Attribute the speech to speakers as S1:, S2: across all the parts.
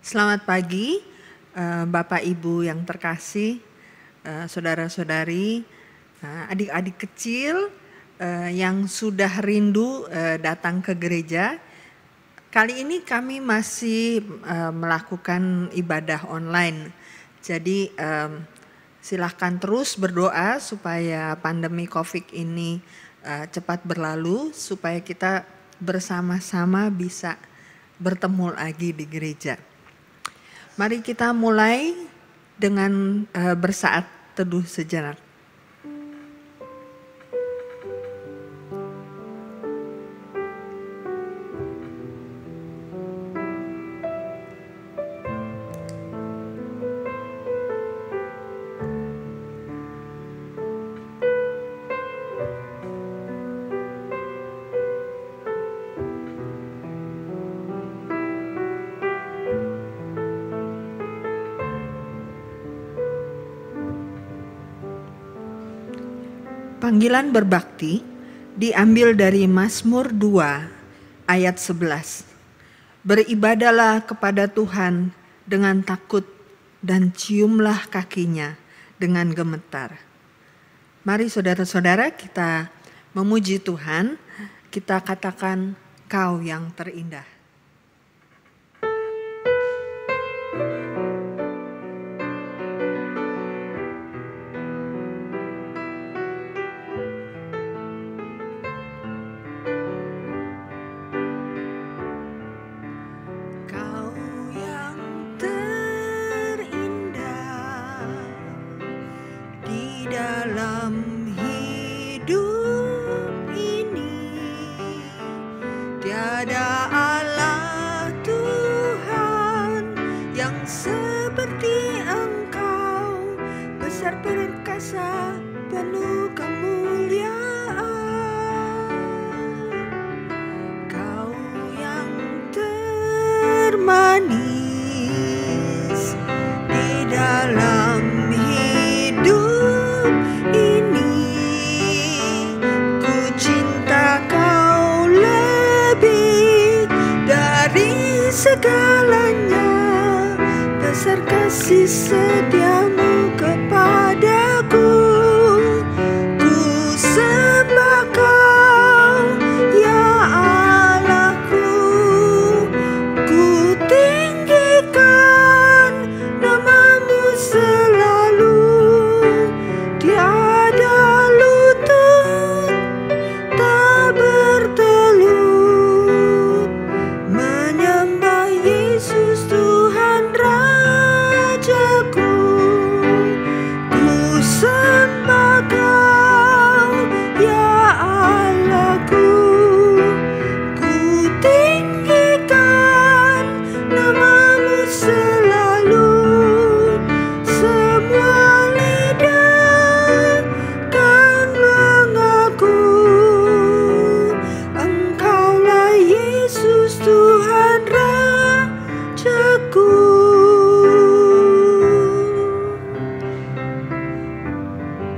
S1: Selamat pagi, Bapak Ibu yang terkasih, saudara-saudari, adik-adik kecil yang sudah rindu datang ke gereja. Kali ini kami masih melakukan ibadah online. Jadi silahkan terus berdoa supaya pandemi COVID ini cepat berlalu, supaya kita bersama-sama bisa bertemu lagi di gereja. Mari kita mulai dengan bersaat teduh sejenak. Panggilan berbakti diambil dari Mazmur 2 ayat 11. Beribadalah kepada Tuhan dengan takut dan ciumlah kakinya dengan gemetar. Mari saudara-saudara kita memuji Tuhan, kita katakan Kau yang terindah.
S2: Segalanya besar kasih setiamu kepadaku. Ku sembah Kau ya Allahku, ku tinggikan namamu selalu. Tiada lutut tak bertelut menyembah Yesus Tuhan Rajaku. Ku sembah Kau ya Allahku, ku tinggikan namamu selalu. Semua lidah kan mengaku Engkaulah Yesus Tuhan Rajaku.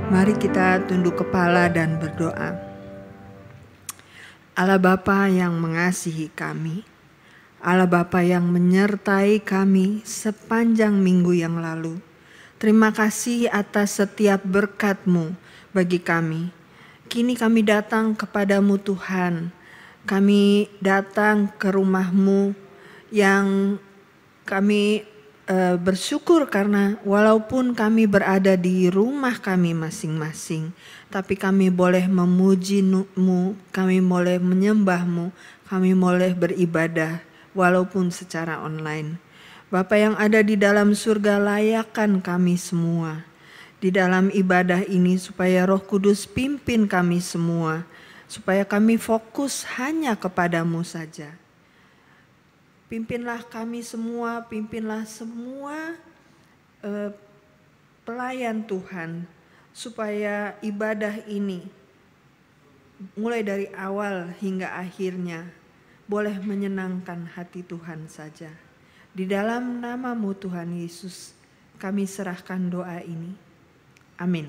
S1: Mari kita tunduk kepala dan berdoa. Allah Bapa yang mengasihi kami, Allah Bapa yang menyertai kami sepanjang minggu yang lalu. Terima kasih atas setiap berkat-Mu bagi kami. Kini kami datang kepadamu Tuhan. Kami datang ke rumah-Mu yang kami bersyukur karena walaupun kami berada di rumah kami masing-masing, tapi kami boleh memuji-Mu, kami boleh menyembah-Mu, kami boleh beribadah walaupun secara online. Bapa yang ada di dalam surga, layakkan kami semua di dalam ibadah ini supaya Roh Kudus pimpin kami semua, supaya kami fokus hanya kepadamu saja. Pimpinlah kami semua, pimpinlah semua pelayan Tuhan, supaya ibadah ini mulai dari awal hingga akhirnya boleh menyenangkan hati Tuhan saja. Di dalam nama-Mu Tuhan Yesus, kami serahkan doa ini. Amin.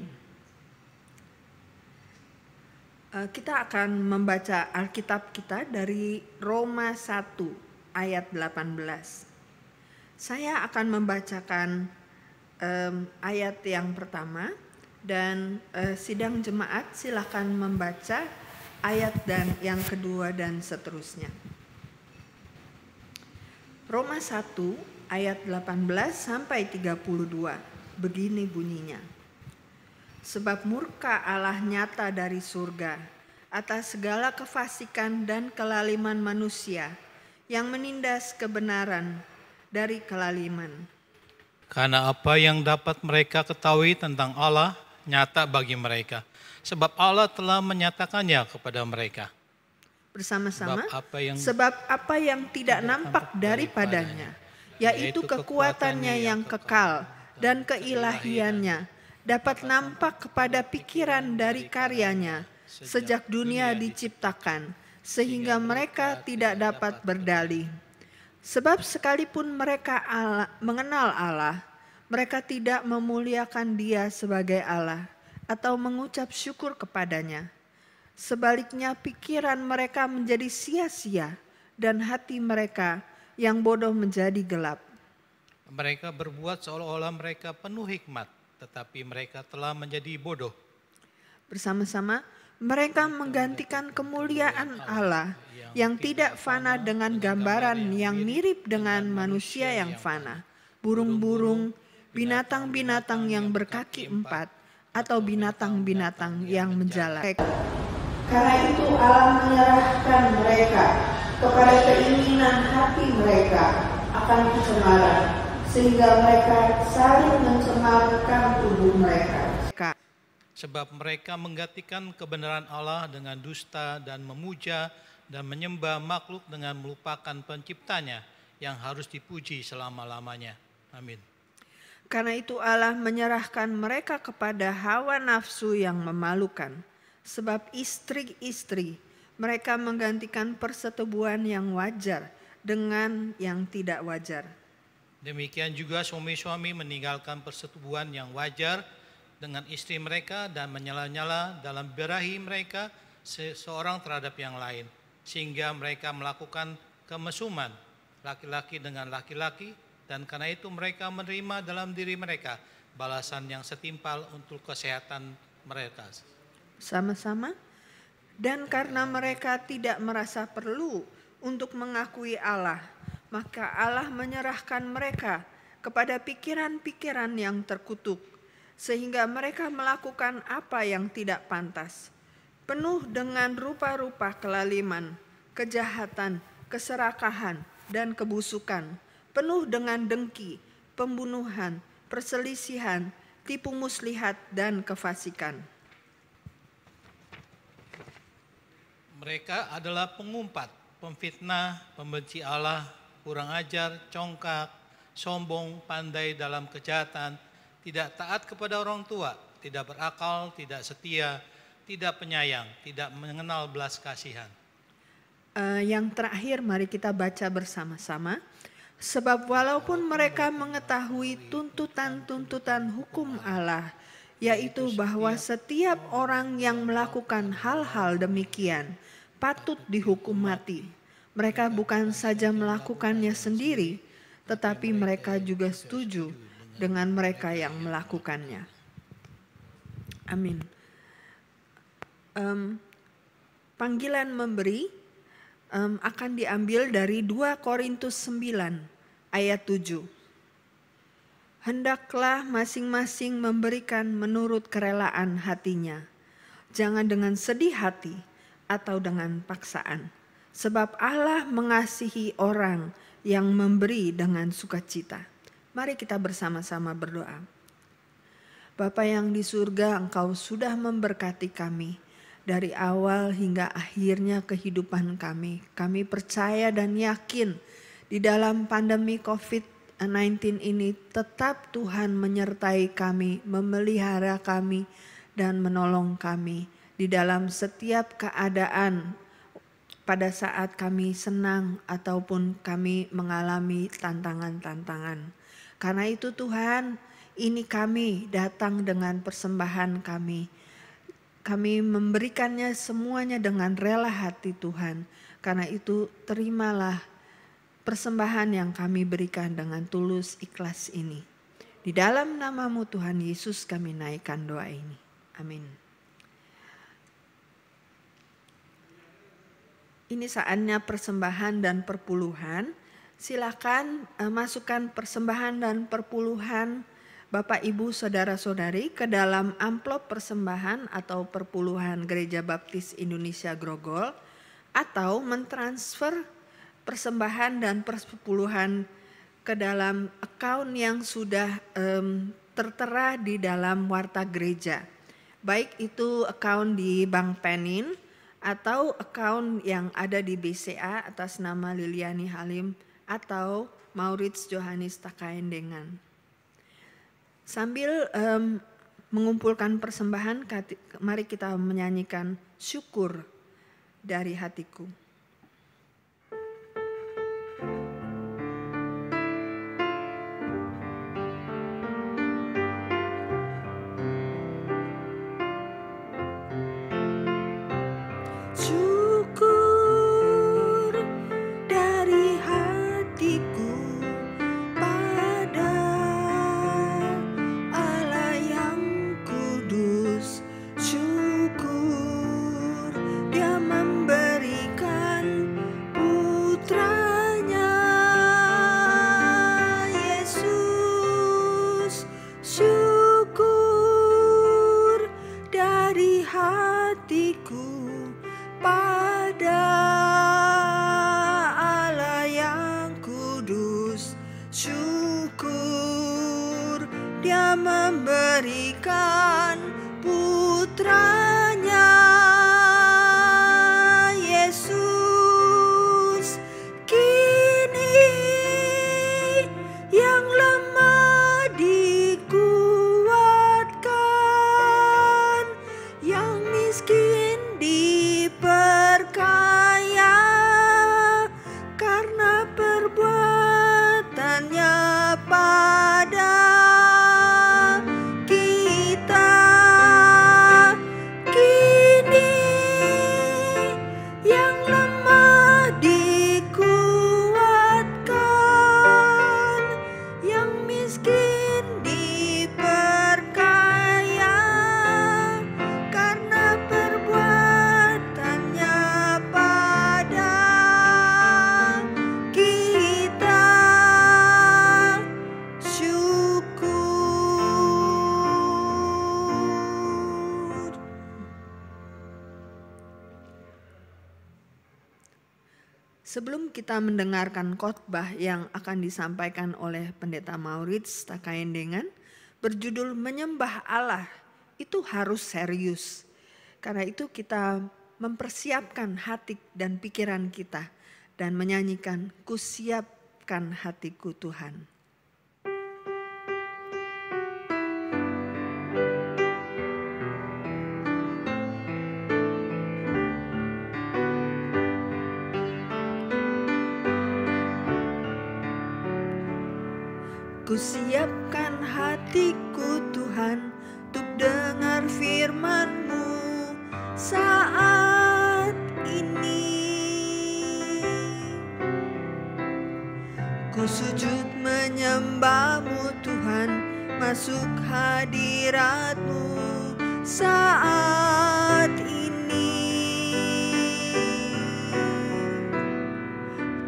S1: Kita akan membaca Alkitab kita dari Roma 1 ayat 18. Saya akan membacakan ayat yang pertama dan sidang jemaat silakan membaca ayat dan yang kedua dan seterusnya. Roma 1 ayat 18 sampai 32 begini bunyinya. Sebab murka Allah nyata dari surga atas segala kefasikan dan kelaliman manusia yang menindas kebenaran dari kelaliman.
S3: Karena apa yang dapat mereka ketahui tentang Allah nyata bagi mereka, sebab Allah telah menyatakannya kepada mereka.
S1: Bersama-sama,
S3: sebab
S1: apa yang tidak nampak daripadanya, yaitu kekuatannya yang kekal dan keilahiannya, dapat nampak kepada pikiran dari karyanya sejak dunia diciptakan, sehingga mereka tidak dapat berdalih. Sebab sekalipun mereka mengenal Allah, mereka tidak memuliakan Dia sebagai Allah atau mengucap syukur kepadanya. Sebaliknya pikiran mereka menjadi sia-sia dan hati mereka yang bodoh menjadi gelap.
S3: Mereka berbuat seolah-olah mereka penuh hikmat, tetapi mereka telah menjadi bodoh.
S1: Bersama-sama mereka menggantikan kemuliaan Allah yang tidak fana dengan gambaran yang mirip dengan manusia yang fana, burung-burung, binatang-binatang yang berkaki empat, atau binatang-binatang yang menjalar. Karena itu Allah menyerahkan mereka kepada keinginan hati mereka akan kecemaran, sehingga mereka saling mencemarkan tubuh mereka.
S3: Sebab mereka menggantikan kebenaran Allah dengan dusta dan memuja dan menyembah makhluk dengan melupakan penciptanya yang harus dipuji selama-lamanya. Amin.
S1: Karena itu Allah menyerahkan mereka kepada hawa nafsu yang memalukan. Sebab istri-istri mereka menggantikan persetubuhan yang wajar dengan yang tidak wajar.
S3: Demikian juga suami-suami meninggalkan persetubuhan yang wajar dengan istri mereka dan menyala-nyala dalam birahi mereka seorang terhadap yang lain, sehingga mereka melakukan kemesuman laki-laki dengan laki-laki, dan karena itu mereka menerima dalam diri mereka balasan yang setimpal untuk kesehatan mereka.
S1: Sama-sama, dan karena mereka tidak merasa perlu untuk mengakui Allah, maka Allah menyerahkan mereka kepada pikiran-pikiran yang terkutuk, sehingga mereka melakukan apa yang tidak pantas, penuh dengan rupa-rupa kelaliman, kejahatan, keserakahan, dan kebusukan, penuh dengan dengki, pembunuhan, perselisihan, tipu muslihat, dan kefasikan.
S3: Mereka adalah pengumpat, pemfitnah, pembenci Allah, kurang ajar, congkak, sombong, pandai dalam kejahatan, tidak taat kepada orang tua, tidak berakal, tidak setia, tidak penyayang, tidak mengenal belas kasihan.
S1: Yang terakhir mari kita baca bersama-sama. Sebab walaupun mereka mengetahui tuntutan-tuntutan hukum Allah, yaitu bahwa setiap orang yang melakukan hal-hal demikian patut dihukum mati. Mereka bukan saja melakukannya sendiri, tetapi mereka juga setuju dengan mereka yang melakukannya. Amin. Panggilan memberi akan diambil dari 2 Korintus 9 ayat 7. Hendaklah masing-masing memberikan menurut kerelaan hatinya, jangan dengan sedih hati atau dengan paksaan, sebab Allah mengasihi orang yang memberi dengan sukacita. Mari kita bersama-sama berdoa. Bapa yang di surga, Engkau sudah memberkati kami dari awal hingga akhirnya kehidupan kami. Kami percaya dan yakin di dalam pandemi COVID-19 ini tetap Tuhan menyertai kami, memelihara kami, dan menolong kami di dalam setiap keadaan pada saat kami senang ataupun kami mengalami tantangan-tantangan. Karena itu Tuhan, ini kami datang dengan persembahan kami. Kami memberikannya semuanya dengan rela hati Tuhan. Karena itu terimalah persembahan yang kami berikan dengan tulus ikhlas ini. Di dalam nama-Mu Tuhan Yesus kami naikkan doa ini. Amin. Ini saatnya persembahan dan perpuluhan. Silakan masukkan persembahan dan perpuluhan Bapak Ibu Saudara-saudari ke dalam amplop persembahan atau perpuluhan Gereja Baptis Indonesia Grogol, atau mentransfer persembahan dan perpuluhan ke dalam akun yang sudah tertera di dalam warta gereja. Baik itu akun di Bank Penin atau akun yang ada di BCA atas nama Liliani Halim atau Maurits Johannes Takaendengan. Sambil mengumpulkan persembahan, mari kita menyanyikan syukur dari hatiku.
S2: Syukur dari hatiku pada Allah yang kudus. Syukur Dia memberikan putranya Yesus. Syukur dari hatiku pada Allah yang kudus. Syukur Dia memberikan putranya Yesus. Kini yang lemah dikuatkan, yang miskin diperkaya karena perbuatannya pada kita. Kini yang lemah dikuatkan, yang miskin diperkaya karena perbuatannya pada kita. Syukur.
S1: Sebelum kita mendengarkan khotbah yang akan disampaikan oleh Pendeta Maurits Takaendengan berjudul Menyembah Allah, itu harus serius. Karena itu kita mempersiapkan hati dan pikiran kita dan menyanyikan Kusiapkan Hatiku Tuhan. Kusiapkan hatiku Tuhan untuk dengar firman-Mu saat ini. Ku sujud menyembah-Mu Tuhan, masuk hadirat-Mu saat ini.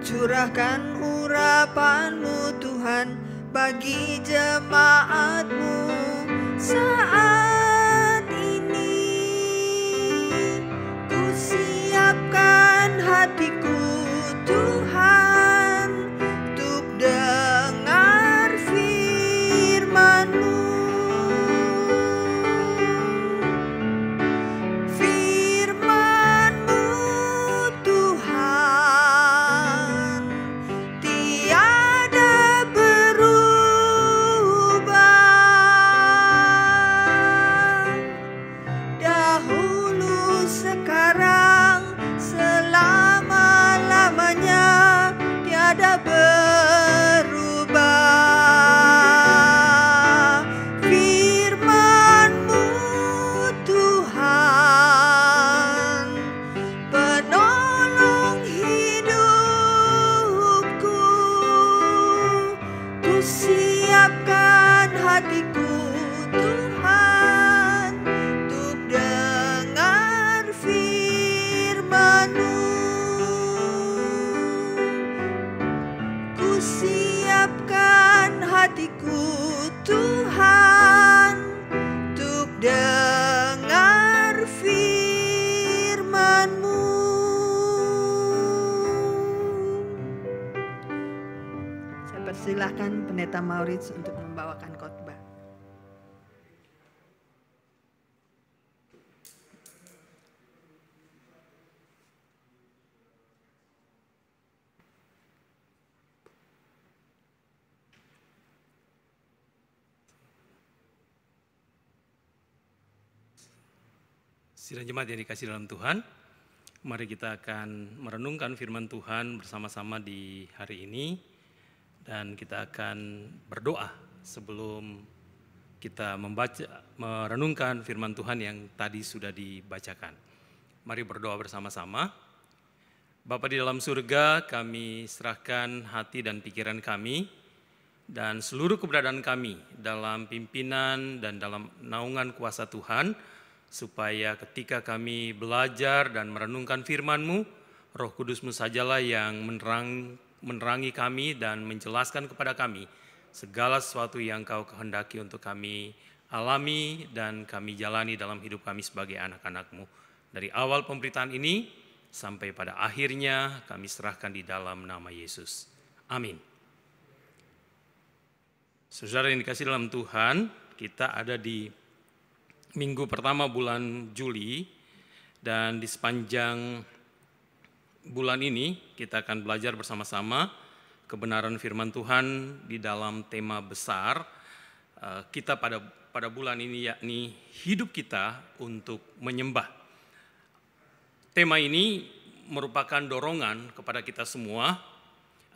S1: Curahkan urapan-Mu Tuhan bagi jemaat-Mu saat ini. Ku siapkan hatiku Tuhan untuk dengar firman-Mu. Firman-Mu Tuhan tiada berubah.
S2: siapkan hatiku Tuhan untuk dengar firman-Mu.
S1: Saya persilahkan Pendeta Maurits untuk membawakan khotbah.
S4: Sidang jemaat yang dikasihi dalam Tuhan, mari kita akan merenungkan firman Tuhan bersama-sama di hari ini, dan kita akan berdoa sebelum kita merenungkan firman Tuhan yang tadi sudah dibacakan. Mari berdoa bersama-sama. Bapa di dalam surga, kami serahkan hati dan pikiran kami dan seluruh keberadaan kami dalam pimpinan dan dalam naungan kuasa Tuhan, supaya ketika kami belajar dan merenungkan firman-Mu, Roh Kudus-Mu sajalah yang menerangi kami dan menjelaskan kepada kami segala sesuatu yang Kau kehendaki untuk kami alami dan kami jalani dalam hidup kami sebagai anak-anak-Mu. Dari awal pemberitaan ini sampai pada akhirnya kami serahkan di dalam nama Yesus. Amin. Saudara yang dikasihi dalam Tuhan, kita ada di minggu pertama bulan Juli, dan di sepanjang bulan ini kita akan belajar bersama-sama kebenaran firman Tuhan di dalam tema besar kita pada bulan ini, yakni hidup kita untuk menyembah. Tema ini merupakan dorongan kepada kita semua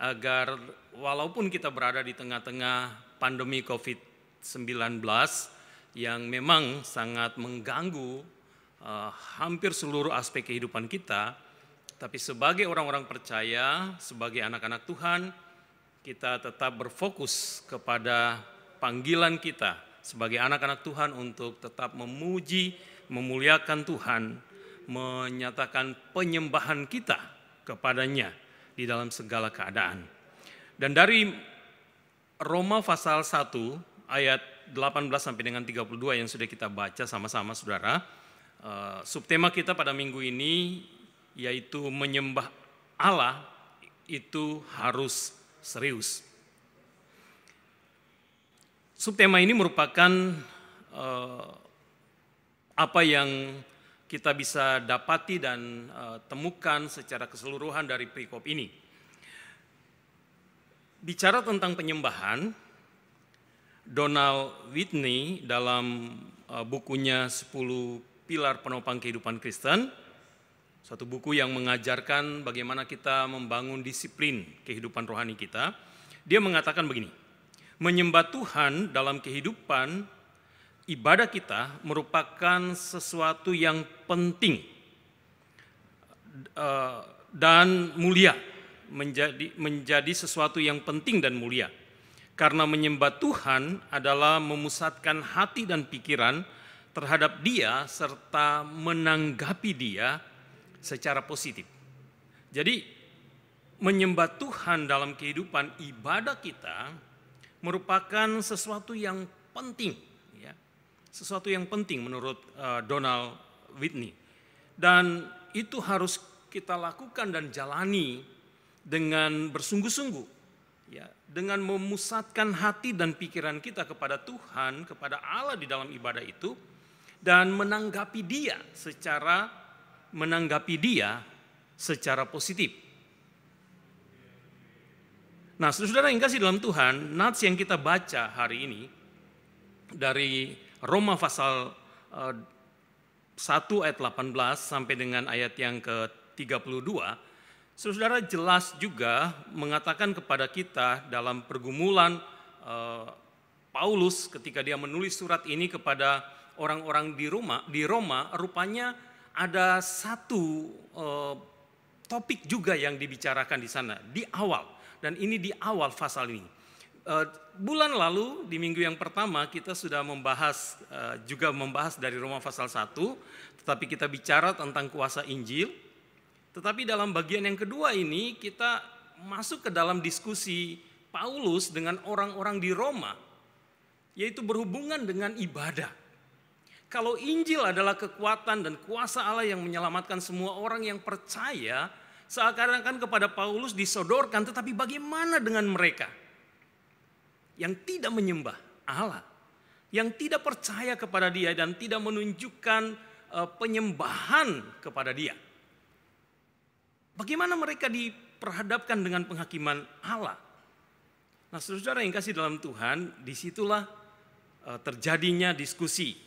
S4: agar walaupun kita berada di tengah-tengah pandemi COVID-19 yang memang sangat mengganggu hampir seluruh aspek kehidupan kita, tapi sebagai orang-orang percaya, sebagai anak-anak Tuhan, kita tetap berfokus kepada panggilan kita sebagai anak-anak Tuhan untuk tetap memuji, memuliakan Tuhan, menyatakan penyembahan kita kepadanya di dalam segala keadaan. Dan dari Roma pasal 1 ayat 18 sampai dengan 32 yang sudah kita baca sama-sama saudara. Subtema kita pada minggu ini yaitu menyembah Allah itu harus serius. Subtema ini merupakan apa yang kita bisa dapati dan temukan secara keseluruhan dari perikop ini. Bicara tentang penyembahan, Donald Whitney dalam bukunya 10 Pilar Penopang Kehidupan Kristen, suatu buku yang mengajarkan bagaimana kita membangun disiplin kehidupan rohani kita, dia mengatakan begini, menyembah Tuhan dalam kehidupan ibadah kita merupakan sesuatu yang penting dan mulia, menjadi sesuatu yang penting dan mulia. Karena menyembah Tuhan adalah memusatkan hati dan pikiran terhadap Dia serta menanggapi Dia secara positif. Jadi menyembah Tuhan dalam kehidupan ibadah kita merupakan sesuatu yang penting, ya. Sesuatu yang penting menurut Donald Whitney. Dan itu harus kita lakukan dan jalani dengan bersungguh-sungguh. Ya, dengan memusatkan hati dan pikiran kita kepada Tuhan, kepada Allah di dalam ibadah itu, dan menanggapi Dia secara positif. Nah, saudara yang kasih dalam Tuhan, nats yang kita baca hari ini dari Roma pasal 1 ayat 18 sampai dengan ayat yang ke-32, saudara jelas juga mengatakan kepada kita dalam pergumulan Paulus ketika dia menulis surat ini kepada orang-orang di Roma, rupanya ada satu topik juga yang dibicarakan di sana di awal, dan ini di awal pasal ini. Bulan lalu di minggu yang pertama kita sudah membahas dari Roma pasal 1, tetapi kita bicara tentang kuasa Injil. Tetapi dalam bagian yang kedua ini kita masuk ke dalam diskusi Paulus dengan orang-orang di Roma, yaitu berhubungan dengan ibadah. Kalau Injil adalah kekuatan dan kuasa Allah yang menyelamatkan semua orang yang percaya, seakan-akan kepada Paulus disodorkan, tetapi bagaimana dengan mereka yang tidak menyembah Allah, yang tidak percaya kepada Dia dan tidak menunjukkan penyembahan kepada Dia? Bagaimana mereka diperhadapkan dengan penghakiman Allah? Nah, saudara yang kasih dalam Tuhan, disitulah terjadinya diskusi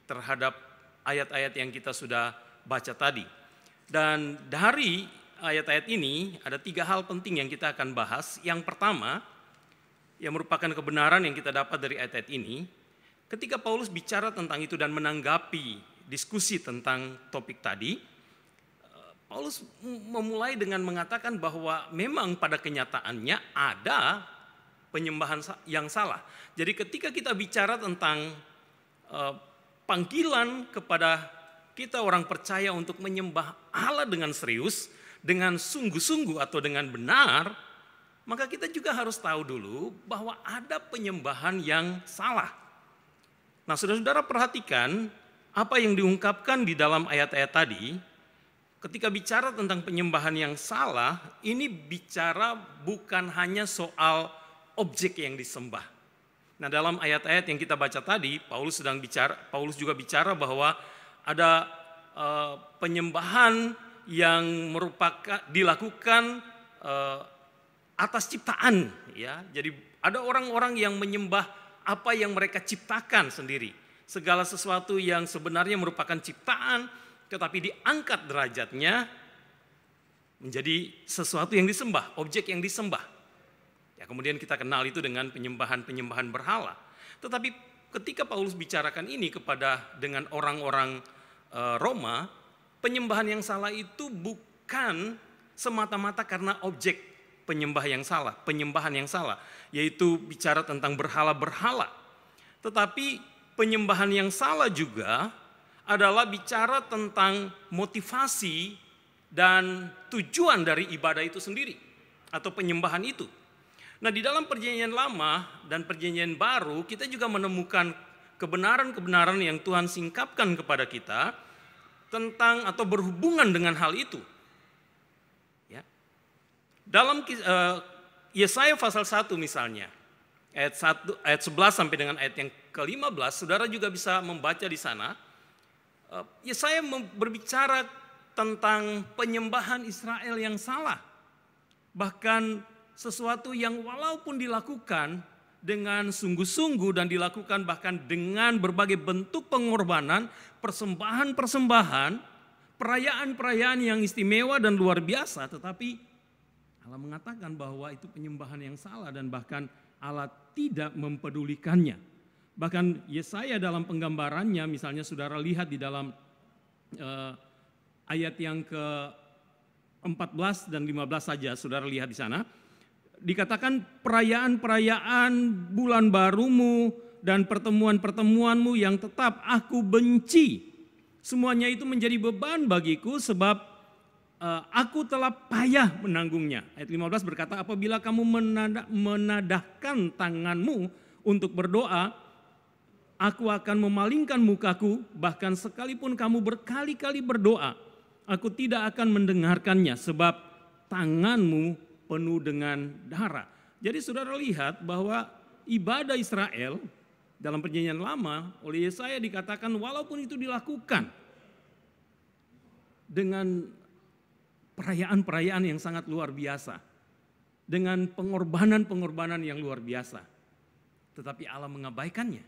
S4: terhadap ayat-ayat yang kita sudah baca tadi. Dan dari ayat-ayat ini ada 3 hal penting yang kita akan bahas. Yang pertama, yang merupakan kebenaran yang kita dapat dari ayat-ayat ini, ketika Paulus bicara tentang itu dan menanggapi diskusi tentang topik tadi, Paulus memulai dengan mengatakan bahwa memang pada kenyataannya ada penyembahan yang salah. Jadi ketika kita bicara tentang panggilan kepada kita orang percaya untuk menyembah Allah dengan serius, dengan sungguh-sungguh atau dengan benar, maka kita juga harus tahu dulu bahwa ada penyembahan yang salah. Nah, saudara-saudara perhatikan apa yang diungkapkan di dalam ayat-ayat tadi. Ketika bicara tentang penyembahan yang salah, ini bicara bukan hanya soal objek yang disembah. Nah, dalam ayat-ayat yang kita baca tadi, Paulus juga bicara bahwa ada penyembahan yang merupakan dilakukan atas ciptaan, ya. Jadi ada orang-orang yang menyembah apa yang mereka ciptakan sendiri. Segala sesuatu yang sebenarnya merupakan ciptaan, tetapi diangkat derajatnya menjadi sesuatu yang disembah, objek yang disembah. Ya, kemudian kita kenal itu dengan penyembahan berhala. Tetapi ketika Paulus bicarakan ini dengan orang-orang Roma, penyembahan yang salah itu bukan semata-mata karena objek penyembahan yang salah, yaitu bicara tentang berhala-berhala. Tetapi penyembahan yang salah juga adalah bicara tentang motivasi dan tujuan dari ibadah itu sendiri atau penyembahan itu. Nah, di dalam Perjanjian Lama dan Perjanjian Baru kita juga menemukan kebenaran-kebenaran yang Tuhan singkapkan kepada kita tentang atau berhubungan dengan hal itu. Ya. Dalam Yesaya pasal 1 misalnya, ayat 11 sampai dengan ayat yang ke-15, saudara juga bisa membaca di sana. Yesaya berbicara tentang penyembahan Israel yang salah. Bahkan sesuatu yang walaupun dilakukan dengan sungguh-sungguh dan dilakukan bahkan dengan berbagai bentuk pengorbanan, persembahan-persembahan, perayaan-perayaan yang istimewa dan luar biasa, tetapi Allah mengatakan bahwa itu penyembahan yang salah dan bahkan Allah tidak mempedulikannya. Bahkan Yesaya dalam penggambarannya, misalnya saudara lihat di dalam ayat yang ke-14 dan 15 saja, saudara lihat di sana. Dikatakan perayaan-perayaan bulan barumu dan pertemuan-pertemuanmu yang tetap aku benci. Semuanya itu menjadi beban bagiku sebab aku telah payah menanggungnya. Ayat 15 berkata, apabila kamu menadahkan tanganmu untuk berdoa, aku akan memalingkan mukaku, bahkan sekalipun kamu berkali-kali berdoa, aku tidak akan mendengarkannya sebab tanganmu penuh dengan darah. Jadi saudara lihat bahwa ibadah Israel dalam Perjanjian Lama oleh Yesaya dikatakan walaupun itu dilakukan dengan perayaan-perayaan yang sangat luar biasa, dengan pengorbanan-pengorbanan yang luar biasa, tetapi Allah mengabaikannya.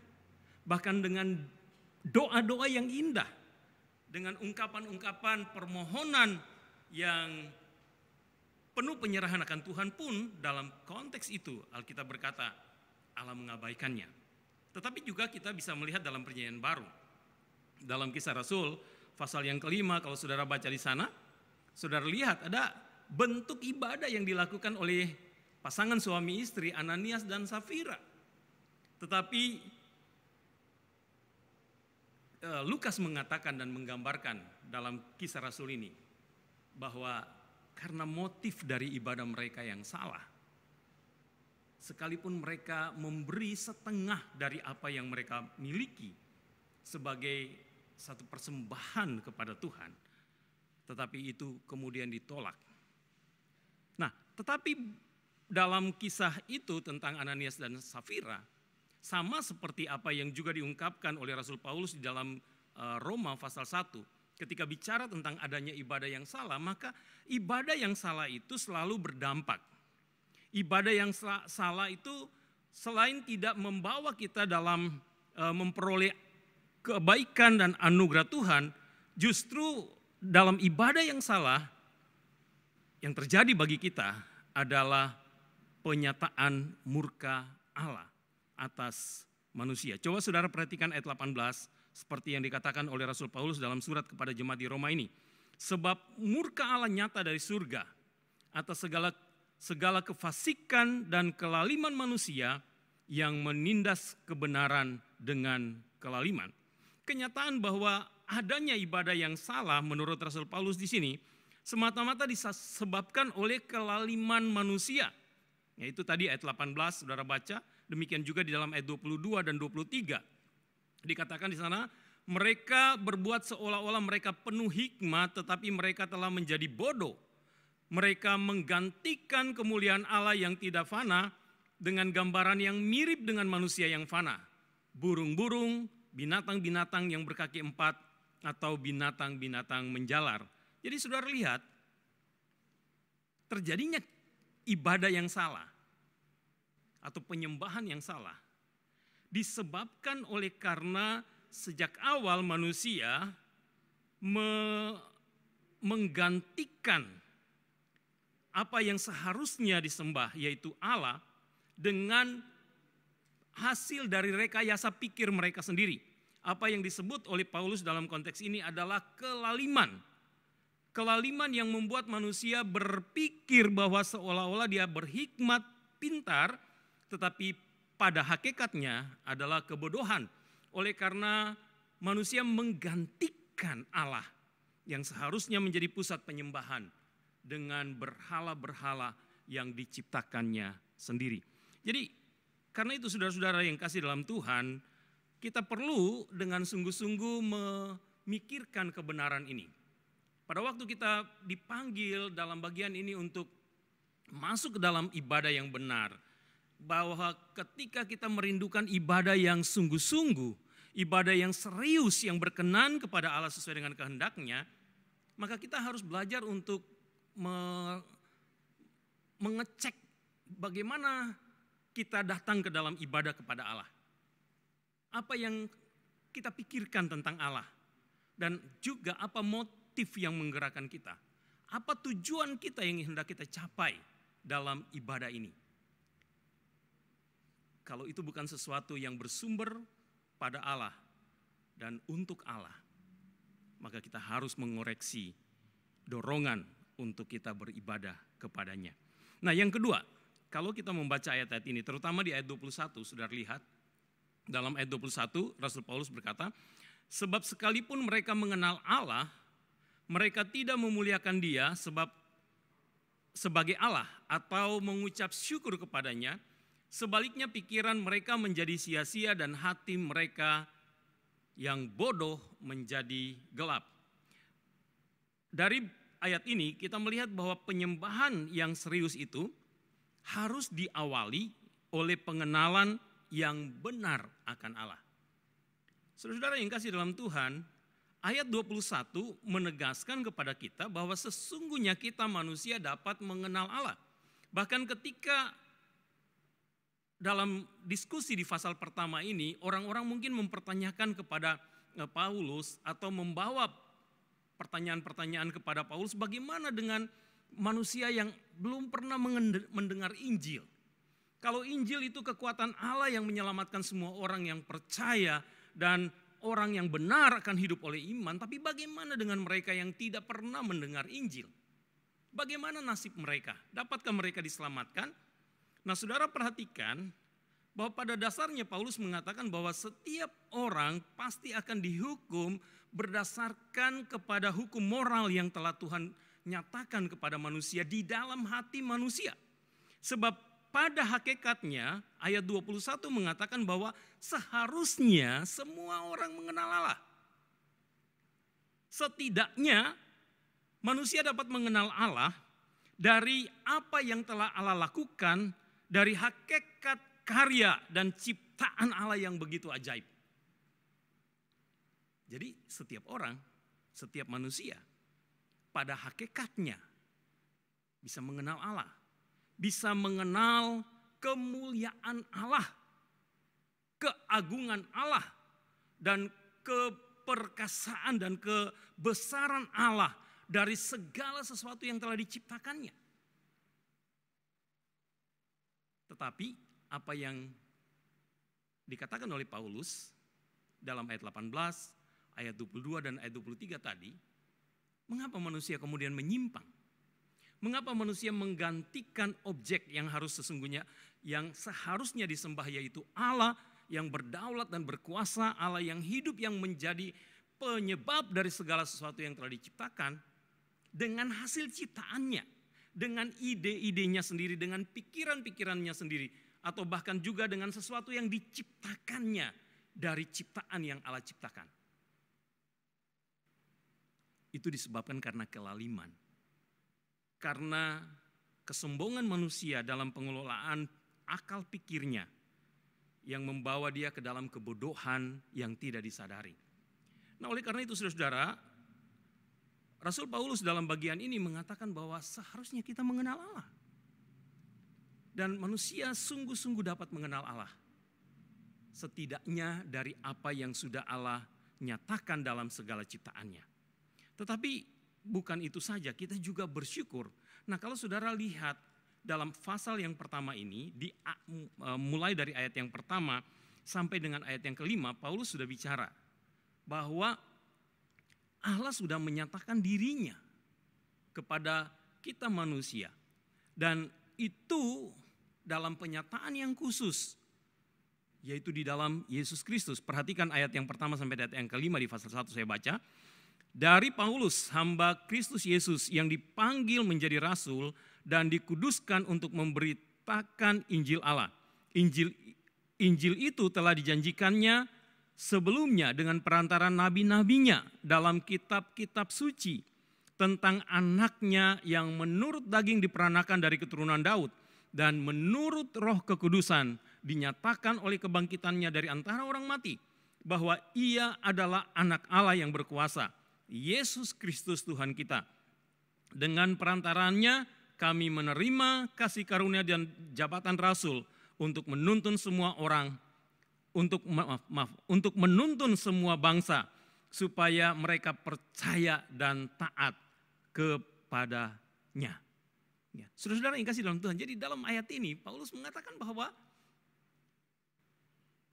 S4: Bahkan dengan doa-doa yang indah, dengan ungkapan-ungkapan permohonan yang penuh penyerahan akan Tuhan pun dalam konteks itu Alkitab berkata Allah mengabaikannya. Tetapi juga kita bisa melihat dalam Perjanjian Baru. Dalam Kisah Rasul pasal yang ke-5 kalau saudara baca di sana, saudara lihat ada bentuk ibadah yang dilakukan oleh pasangan suami istri Ananias dan Safira. Tetapi Lukas mengatakan dan menggambarkan dalam Kisah Rasul ini bahwa karena motif dari ibadah mereka yang salah, sekalipun mereka memberi setengah dari apa yang mereka miliki sebagai satu persembahan kepada Tuhan, tetapi itu kemudian ditolak. Nah, tetapi dalam kisah itu tentang Ananias dan Safira, sama seperti apa yang juga diungkapkan oleh Rasul Paulus di dalam Roma pasal 1. Ketika bicara tentang adanya ibadah yang salah, maka ibadah yang salah itu selalu berdampak. Ibadah yang salah itu selain tidak membawa kita dalam memperoleh kebaikan dan anugerah Tuhan, justru dalam ibadah yang salah yang terjadi bagi kita adalah penyataan murka Allah atas manusia. Coba saudara perhatikan ayat 18 seperti yang dikatakan oleh Rasul Paulus dalam surat kepada jemaat di Roma ini. Sebab murka Allah nyata dari surga atas segala kefasikan dan kelaliman manusia yang menindas kebenaran dengan kelaliman. Kenyataan bahwa adanya ibadah yang salah menurut Rasul Paulus di sini semata-mata disebabkan oleh kelaliman manusia. Yaitu tadi ayat 18 saudara baca, demikian juga di dalam ayat 22 dan 23. Dikatakan di sana, mereka berbuat seolah-olah mereka penuh hikmat tetapi mereka telah menjadi bodoh. Mereka menggantikan kemuliaan Allah yang tidak fana dengan gambaran yang mirip dengan manusia yang fana. Burung-burung, binatang-binatang yang berkaki 4 atau binatang-binatang menjalar. Jadi saudara lihat, terjadinya ibadah yang salah atau penyembahan yang salah disebabkan oleh karena sejak awal manusia menggantikan apa yang seharusnya disembah, yaitu Allah, dengan hasil dari rekayasa pikir mereka sendiri. Apa yang disebut oleh Paulus dalam konteks ini adalah kelaliman. Kelaliman yang membuat manusia berpikir bahwa seolah-olah dia berhikmat, pintar, tetapi pada hakikatnya adalah kebodohan. Oleh karena manusia menggantikan Allah yang seharusnya menjadi pusat penyembahan dengan berhala-berhala yang diciptakannya sendiri. Jadi karena itu saudara-saudara yang kasih dalam Tuhan, kita perlu dengan sungguh-sungguh memikirkan kebenaran ini. Pada waktu kita dipanggil dalam bagian ini untuk masuk ke dalam ibadah yang benar, bahwa ketika kita merindukan ibadah yang sungguh-sungguh, ibadah yang serius, yang berkenan kepada Allah sesuai dengan kehendaknya, maka kita harus belajar untuk mengecek bagaimana kita datang ke dalam ibadah kepada Allah. Apa yang kita pikirkan tentang Allah. Dan juga apa motif yang menggerakkan kita. Apa tujuan kita yang hendak kita capai dalam ibadah ini. Kalau itu bukan sesuatu yang bersumber pada Allah dan untuk Allah, maka kita harus mengoreksi dorongan untuk kita beribadah kepadanya. Nah yang kedua, kalau kita membaca ayat-ayat ini, terutama di ayat 21, saudara lihat, dalam ayat 21 Rasul Paulus berkata, sebab sekalipun mereka mengenal Allah, mereka tidak memuliakan Dia sebagai Allah atau mengucap syukur kepadanya. Sebaliknya pikiran mereka menjadi sia-sia dan hati mereka yang bodoh menjadi gelap. Dari ayat ini kita melihat bahwa penyembahan yang serius itu harus diawali oleh pengenalan yang benar akan Allah. Saudara-saudara yang kasih dalam Tuhan, ayat 21 menegaskan kepada kita bahwa sesungguhnya kita manusia dapat mengenal Allah. Bahkan ketika dalam diskusi di pasal pertama ini, orang-orang mungkin mempertanyakan kepada Paulus atau membawa pertanyaan-pertanyaan kepada Paulus, bagaimana dengan manusia yang belum pernah mendengar Injil? Kalau Injil itu kekuatan Allah yang menyelamatkan semua orang yang percaya dan orang yang benar akan hidup oleh iman, tapi bagaimana dengan mereka yang tidak pernah mendengar Injil? Bagaimana nasib mereka? Dapatkah mereka diselamatkan? Nah, saudara perhatikan bahwa pada dasarnya Paulus mengatakan bahwa setiap orang pasti akan dihukum berdasarkan kepada hukum moral yang telah Tuhan nyatakan kepada manusia di dalam hati manusia. Sebab pada hakikatnya ayat 21 mengatakan bahwa seharusnya semua orang mengenal Allah. Setidaknya manusia dapat mengenal Allah dari apa yang telah Allah lakukan, dari hakikat karya dan ciptaan Allah yang begitu ajaib. Jadi setiap orang, setiap manusia pada hakikatnya bisa mengenal Allah. Bisa mengenal kemuliaan Allah, keagungan Allah, dan keperkasaan dan kebesaran Allah dari segala sesuatu yang telah diciptakannya. Tetapi apa yang dikatakan oleh Paulus dalam ayat 18, ayat 22 dan ayat 23 tadi, mengapa manusia kemudian menyimpang? Mengapa manusia menggantikan objek yang seharusnya disembah, yaitu Allah yang berdaulat dan berkuasa, Allah yang hidup, yang menjadi penyebab dari segala sesuatu yang telah diciptakan, dengan hasil ciptaannya, dengan ide-idenya sendiri, dengan pikiran-pikirannya sendiri, atau bahkan juga dengan sesuatu yang diciptakannya dari ciptaan yang Allah ciptakan. Itu disebabkan karena kelaliman. Karena kesombongan manusia dalam pengelolaan akal pikirnya yang membawa dia ke dalam kebodohan yang tidak disadari. Nah, oleh karena itu saudara-saudara, Rasul Paulus dalam bagian ini mengatakan bahwa seharusnya kita mengenal Allah. Dan manusia sungguh-sungguh dapat mengenal Allah. Setidaknya dari apa yang sudah Allah nyatakan dalam segala ciptaannya. Tetapi bukan itu saja, kita juga bersyukur. Nah, kalau saudara lihat dalam pasal yang pertama ini, mulai dari ayat yang pertama sampai dengan ayat yang kelima, Paulus sudah bicara bahwa Allah sudah menyatakan dirinya kepada kita manusia. Dan itu dalam penyataan yang khusus, yaitu di dalam Yesus Kristus. Perhatikan ayat yang pertama sampai ayat yang kelima di pasal 1 saya baca. Dari Paulus, hamba Kristus Yesus yang dipanggil menjadi rasul dan dikuduskan untuk memberitakan Injil Allah. Injil itu telah dijanjikannya sebelumnya dengan perantara nabi-nabinya dalam kitab-kitab suci tentang anaknya yang menurut daging diperanakan dari keturunan Daud dan menurut roh kekudusan dinyatakan oleh kebangkitannya dari antara orang mati bahwa ia adalah anak Allah yang berkuasa. Yesus Kristus Tuhan kita. Dengan perantarannya kami menerima kasih karunia dan jabatan rasul untuk menuntun semua orang, untuk menuntun semua bangsa supaya mereka percaya dan taat kepadanya. Ya, saudara-saudara yang kasih dalam Tuhan. Jadi dalam ayat ini Paulus mengatakan bahwa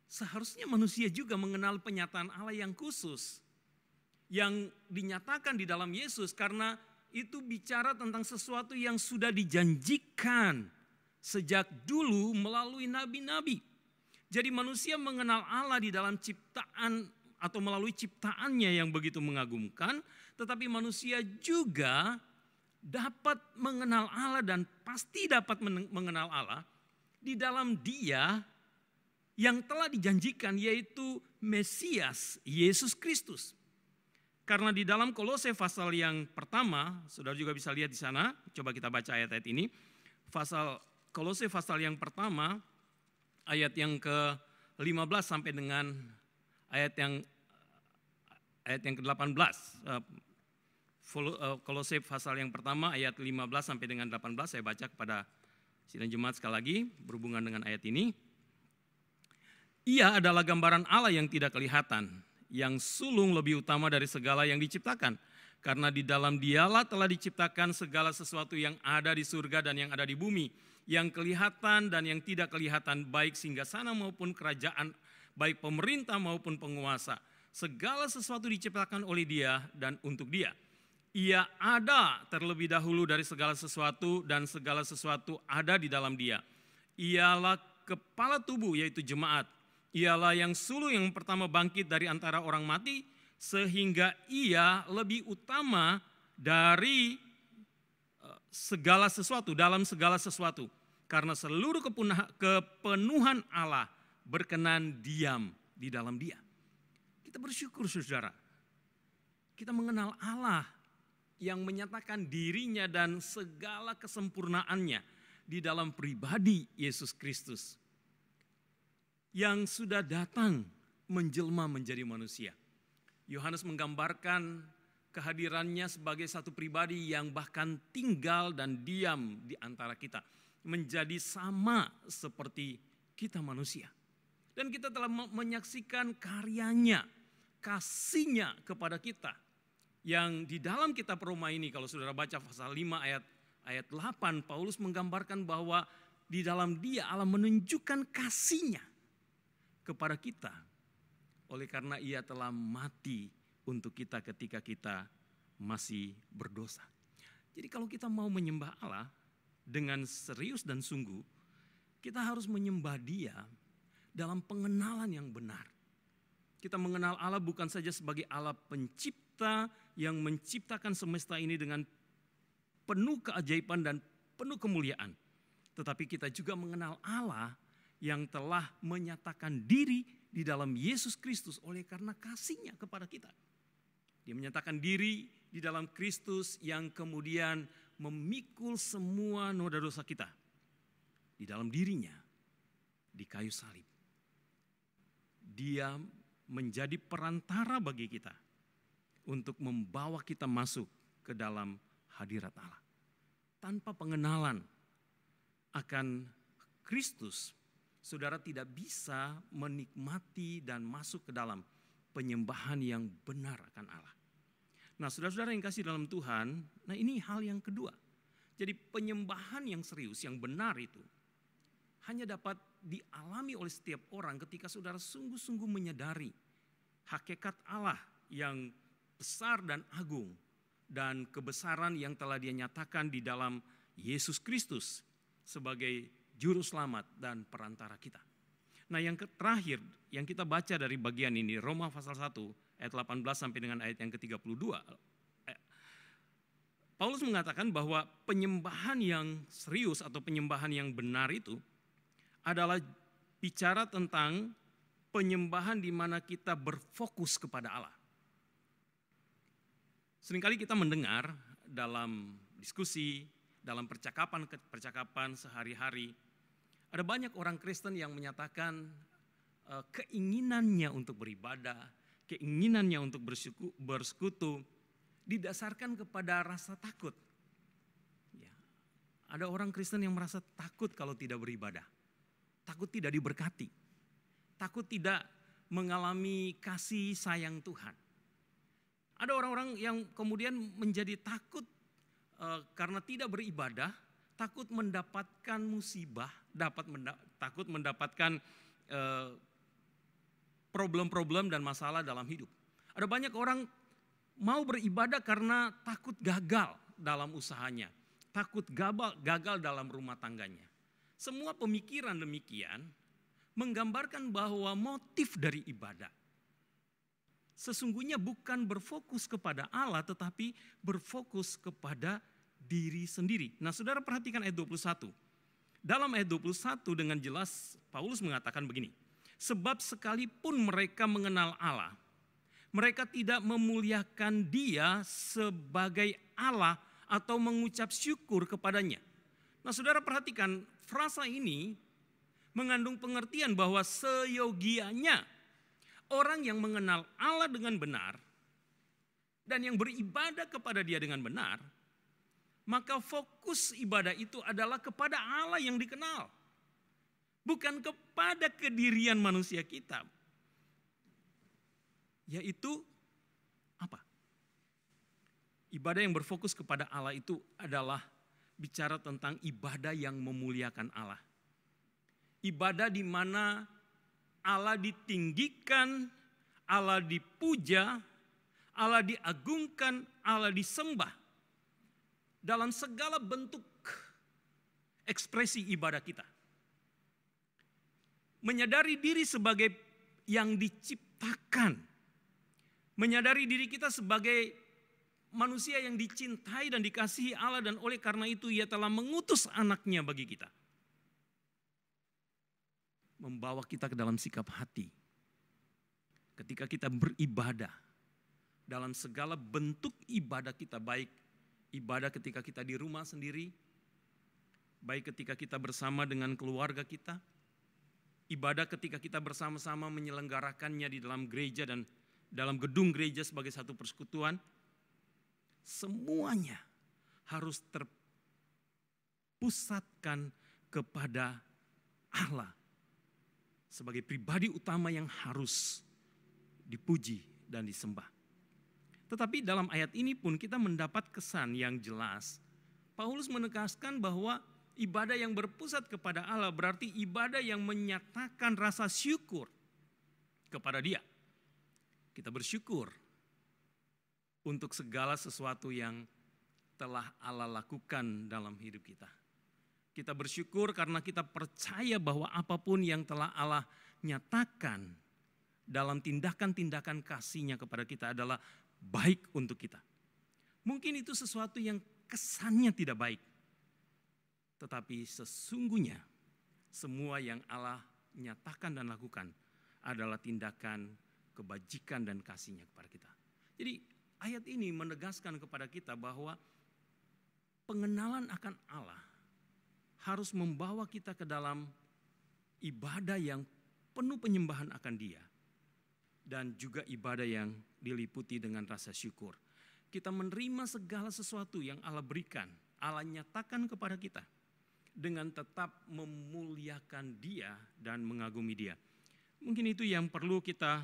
S4: seharusnya manusia juga mengenal penyataan Allah yang khusus, yang dinyatakan di dalam Yesus, karena itu bicara tentang sesuatu yang sudah dijanjikan sejak dulu melalui nabi-nabi. Jadi manusia mengenal Allah di dalam ciptaan atau melalui ciptaannya yang begitu mengagumkan, tetapi manusia juga dapat mengenal Allah dan pasti dapat mengenal Allah di dalam Dia yang telah dijanjikan, yaitu Mesias, Yesus Kristus. Karena di dalam Kolose pasal yang pertama, saudara juga bisa lihat di sana, coba kita baca ayat-ayat ini. Kolose pasal yang pertama, ayat yang ke-15 sampai dengan ayat yang ke-18. Kolose pasal yang pertama, ayat 15 sampai dengan 18, saya baca kepada sidang jemaat sekali lagi berhubungan dengan ayat ini. Ia adalah gambaran Allah yang tidak kelihatan, yang sulung lebih utama dari segala yang diciptakan. Karena di dalam Dialah telah diciptakan segala sesuatu yang ada di surga dan yang ada di bumi, yang kelihatan dan yang tidak kelihatan, baik singgasana maupun kerajaan, baik pemerintah maupun penguasa. Segala sesuatu diciptakan oleh Dia dan untuk Dia. Ia ada terlebih dahulu dari segala sesuatu dan segala sesuatu ada di dalam Dia. Ialah kepala tubuh, yaitu jemaat. Ialah yang sulung yang pertama bangkit dari antara orang mati, sehingga ia lebih utama dari segala sesuatu, dalam segala sesuatu. karena seluruh kepenuhan Allah berkenan diam di dalam Dia. Kita bersyukur saudara, kita mengenal Allah yang menyatakan dirinya dan segala kesempurnaannya di dalam pribadi Yesus Kristus yang sudah datang menjelma menjadi manusia. Yohanes menggambarkan kehadirannya sebagai satu pribadi yang bahkan tinggal dan diam di antara kita, menjadi sama seperti kita manusia. Dan kita telah menyaksikan karyanya, kasihnya kepada kita. Yang di dalam kitab Roma ini, kalau saudara baca pasal 5 ayat 8, Paulus menggambarkan bahwa di dalam Dia Allah menunjukkan kasihnya kepada kita. Oleh karena Ia telah mati untuk kita ketika kita masih berdosa. Jadi kalau kita mau menyembah Allah dengan serius dan sungguh, kita harus menyembah Dia dalam pengenalan yang benar. Kita mengenal Allah bukan saja sebagai Allah pencipta yang menciptakan semesta ini dengan penuh keajaiban dan penuh kemuliaan. Tetapi kita juga mengenal Allah yang telah menyatakan diri di dalam Yesus Kristus oleh karena kasihnya kepada kita. Dia menyatakan diri di dalam Kristus yang kemudian memikul semua noda dosa kita di dalam dirinya di kayu salib. Dia menjadi perantara bagi kita untuk membawa kita masuk ke dalam hadirat Allah. Tanpa pengenalan akan Kristus, saudara tidak bisa menikmati dan masuk ke dalam penyembahan yang benar akan Allah. Nah, saudara-saudara yang kasih dalam Tuhan, nah ini hal yang kedua. Jadi penyembahan yang serius, yang benar itu hanya dapat dialami oleh setiap orang ketika saudara sungguh-sungguh menyadari hakikat Allah yang besar dan agung dan kebesaran yang telah Dia nyatakan di dalam Yesus Kristus sebagai juru selamat dan perantara kita. Nah, yang terakhir yang kita baca dari bagian ini, Roma pasal 1 ayat 18 sampai dengan ayat yang ke-32. Paulus mengatakan bahwa penyembahan yang serius atau penyembahan yang benar itu adalah bicara tentang penyembahan di mana kita berfokus kepada Allah. Seringkali kita mendengar dalam diskusi, dalam percakapan sehari-hari, ada banyak orang Kristen yang menyatakan keinginannya untuk beribadah, keinginannya untuk bersekutu didasarkan kepada rasa takut. Ya, ada orang Kristen yang merasa takut kalau tidak beribadah, takut tidak diberkati, takut tidak mengalami kasih sayang Tuhan. Ada orang-orang yang kemudian menjadi takut karena tidak beribadah, takut mendapatkan musibah, takut mendapatkan problem-problem dan masalah dalam hidup. Ada banyak orang mau beribadah karena takut gagal dalam usahanya, takut gagal dalam rumah tangganya. Semua pemikiran demikian menggambarkan bahwa motif dari ibadah sesungguhnya bukan berfokus kepada Allah tetapi berfokus kepada diri sendiri. Nah, saudara perhatikan ayat 21. Dalam ayat 21 dengan jelas Paulus mengatakan begini. Sebab sekalipun mereka mengenal Allah, mereka tidak memuliakan Dia sebagai Allah atau mengucap syukur kepadanya. Nah, saudara perhatikan frasa ini mengandung pengertian bahwa seyogianya orang yang mengenal Allah dengan benar dan yang beribadah kepada Dia dengan benar, maka fokus ibadah itu adalah kepada Allah yang dikenal, bukan kepada kedirian manusia kita. Yaitu apa? Ibadah yang berfokus kepada Allah itu adalah bicara tentang ibadah yang memuliakan Allah. Ibadah di mana Allah ditinggikan, Allah dipuja, Allah diagungkan, Allah disembah. Dalam segala bentuk ekspresi ibadah kita. Menyadari diri sebagai yang diciptakan. Menyadari diri kita sebagai manusia yang dicintai dan dikasihi Allah dan oleh karena itu Ia telah mengutus anaknya bagi kita. membawa kita ke dalam sikap hati. Ketika kita beribadah, dalam segala bentuk ibadah kita, baik ibadah ketika kita di rumah sendiri, baik ketika kita bersama dengan keluarga kita, ibadah ketika kita bersama-sama menyelenggarakannya di dalam gereja dan dalam gedung gereja sebagai satu persekutuan, semuanya harus terpusatkan kepada Allah sebagai pribadi utama yang harus dipuji dan disembah. Tetapi dalam ayat ini pun kita mendapat kesan yang jelas. Paulus menegaskan bahwa ibadah yang berpusat kepada Allah berarti ibadah yang menyatakan rasa syukur kepada Dia. Kita bersyukur untuk segala sesuatu yang telah Allah lakukan dalam hidup kita. Kita bersyukur karena kita percaya bahwa apapun yang telah Allah nyatakan dalam tindakan-tindakan kasih-Nya kepada kita adalah baik untuk kita. Mungkin itu sesuatu yang kesannya tidak baik. Tetapi sesungguhnya semua yang Allah nyatakan dan lakukan adalah tindakan kebajikan dan kasih-Nya kepada kita. Jadi ayat ini menegaskan kepada kita bahwa pengenalan akan Allah harus membawa kita ke dalam ibadah yang penuh penyembahan akan Dia. Dan juga ibadah yang diliputi dengan rasa syukur. Kita menerima segala sesuatu yang Allah berikan, Allah nyatakan kepada kita. Dengan tetap memuliakan Dia dan mengagumi Dia. Mungkin itu yang perlu kita